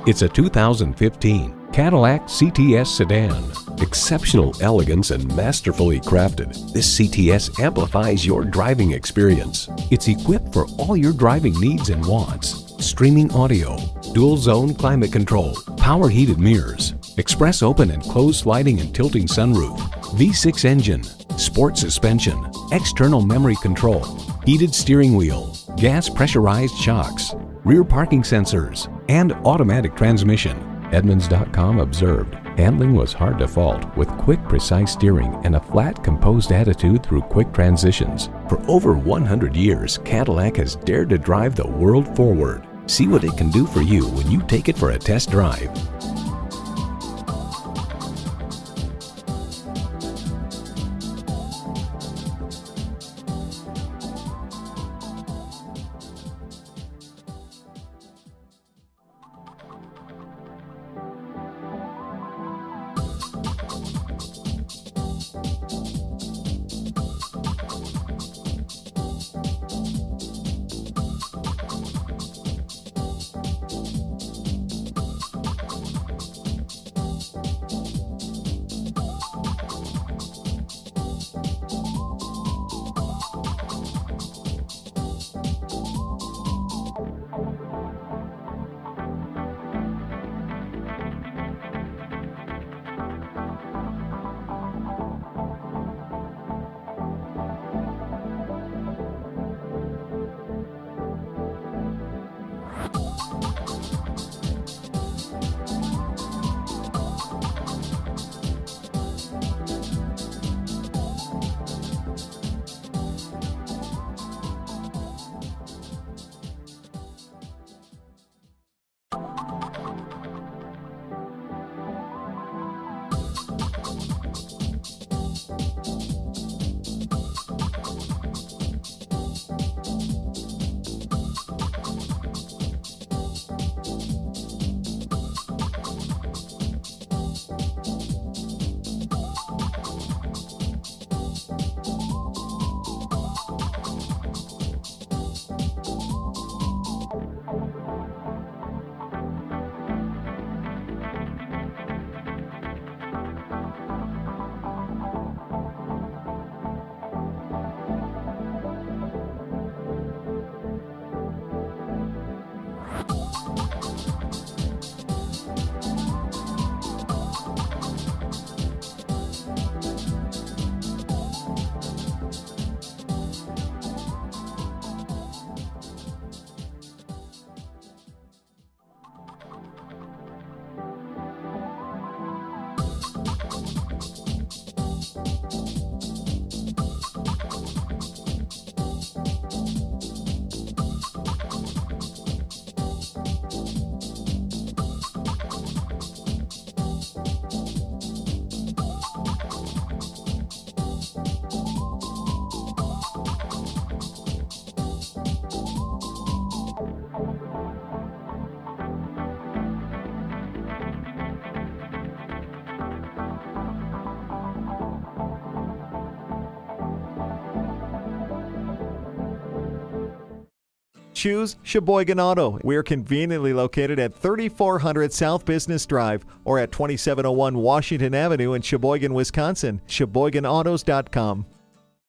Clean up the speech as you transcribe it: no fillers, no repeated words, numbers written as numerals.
It's a 2015 Cadillac CTS Sedan. Exceptional elegance and masterfully crafted, this CTS amplifies your driving experience. It's equipped for all your driving needs and wants. Streaming audio, dual zone climate control, power heated mirrors, express open and closed sliding and tilting sunroof, V6 engine, sport suspension, external memory control, heated steering wheel, gas pressurized shocks, rear parking sensors, and automatic transmission. Edmunds.com observed, handling was hard to fault with quick, precise steering and a flat, composed attitude through quick transitions. For over 100 years, Cadillac has dared to drive the world forward. See what it can do for you when you take it for a test drive. Choose Sheboygan Auto. We're conveniently located at 3400 South Business Drive or at 2701 Washington Avenue in Sheboygan, Wisconsin. SheboyganAutos.com.